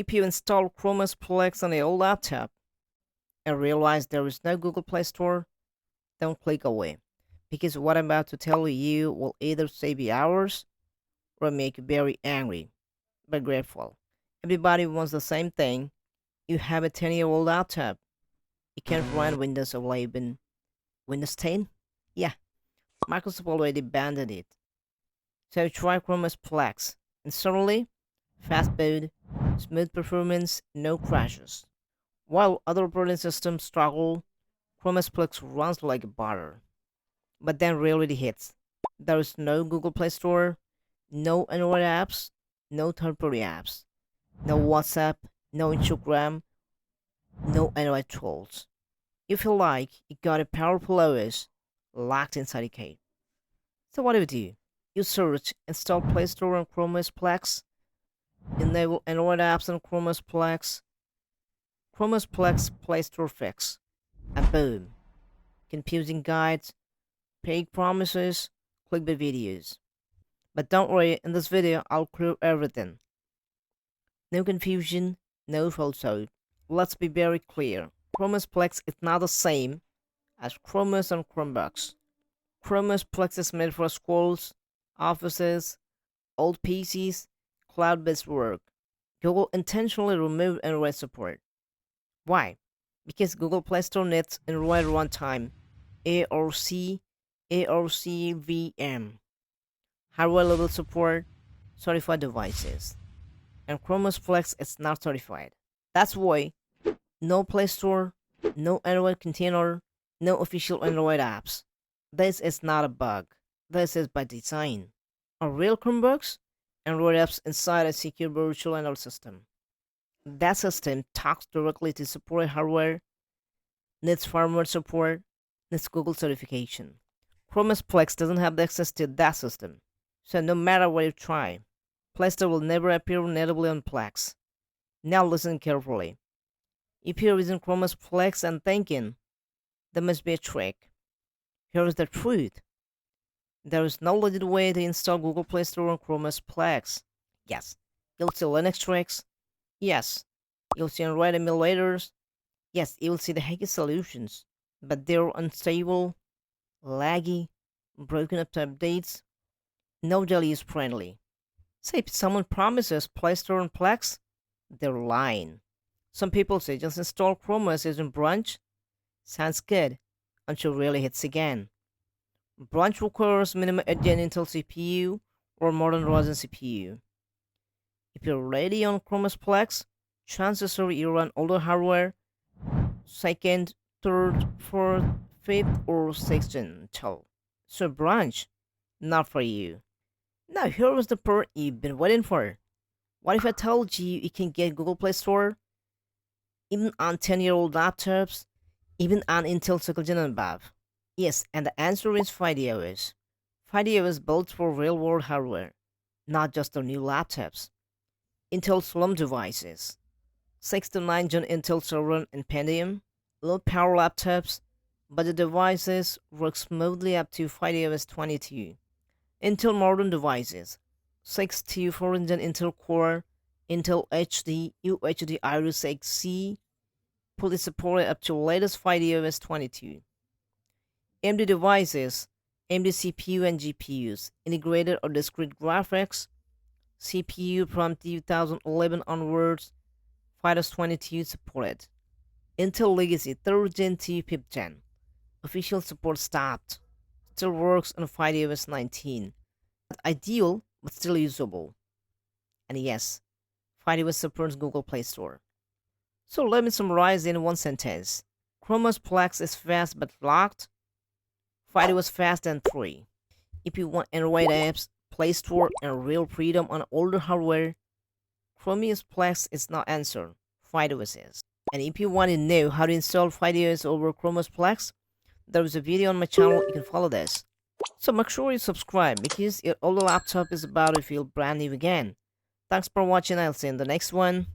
If you install ChromeOS Flex on the old laptop and realize there is no Google Play Store, don't click away, because what I'm about to tell you will either save you hours or make you very angry but grateful. Everybody wants the same thing. You have a 10-year-old laptop. You can't run Windows 11, Windows 10? Yeah, Microsoft already abandoned it. So try ChromeOS Flex, and suddenly, fast boot, smooth performance, no crashes. While other operating systems struggle, ChromeOS Flex runs like butter. But then reality hits. There is no Google Play Store, no Android apps, no third-party apps, no WhatsApp, no Instagram, no Android tools. You feel like you got a powerful OS locked inside a cave. So what do? You search, install Play Store on ChromeOS Flex, enable Android apps on ChromeOS Flex, ChromeOS Flex Play Store fix, and boom. Confusing guides, fake promises, clickbait videos. But don't worry, in this video I'll clear everything. No confusion, no falsehood. Let's be very clear. ChromeOS Flex is not the same as ChromeOS on Chromebooks. ChromeOS Flex is made for schools, offices, old PCs, cloud-based work. Google intentionally removed Android support. Why? Because Google Play Store needs Android runtime, ARC, ARCVM, hardware level support, certified devices. And ChromeOS Flex is not certified. That's why no Play Store, no Android container, no official Android apps. This is not a bug. This is by design. On real Chromebooks, Android apps inside a secure virtual Android system. That system talks directly to support hardware, needs firmware support, needs Google certification. ChromeOS Flex doesn't have access to that system. So no matter what you try, Play Store will never appear natively on Flex. Now listen carefully. If you're using ChromeOS Flex and thinking, there must be a trick. Here is the truth. There is no legit way to install Google Play Store on ChromeOS Flex. Yes, you'll see Linux tricks. Yes, you'll see Android emulators. Yes, you'll see the hacky solutions. But they're unstable, laggy, broken up to updates, no daily use friendly. So if someone promises Play Store on Flex, they're lying. Some people say just install ChromeOS using Brunch. Sounds good, until it really hits again. Brunch requires minimum 8-gen Intel CPU or modern Ryzen CPU. If you're already on ChromeOS Flex, chances are you run older hardware, 2nd, 3rd, 4th, 5th, or 6th gen Intel. So Brunch, not for you. Now here is the part you've been waiting for. What if I told you you can get Google Play Store even on 10-year-old laptops, even on Intel 2nd gen and above? Yes, and the answer is FydeOS. FydeOS built for real-world hardware, not just the new laptops. Intel Slim devices, 6 to 9 gen Intel server and Pentium, low-power laptops, but the devices work smoothly up to FydeOS 22. Intel modern devices, 6 to 4 gen Intel Core, Intel HD, UHD Iris Xe, fully supported up to latest FydeOS 22. AMD devices, AMD CPU and GPUs, integrated or discrete graphics, CPU from 2011 onwards, FydeOS 22 supported. Intel Legacy 3rd Gen to 5th Gen. Official support stopped. Still works on FydeOS 19. Not ideal, but still usable. And yes, FydeOS supports Google Play Store. So let me summarize in one sentence. ChromeOS Flex is fast but locked. FydeOS fast and free. If you want Android apps, Play Store, and real freedom on older hardware, ChromeOS Flex is not answer. FydeOS is. And if you want to know how to install FydeOS over ChromeOS Flex, there is a video on my channel, you can follow this. So make sure you subscribe because your older laptop is about to feel brand new again. Thanks for watching, I'll see you in the next one.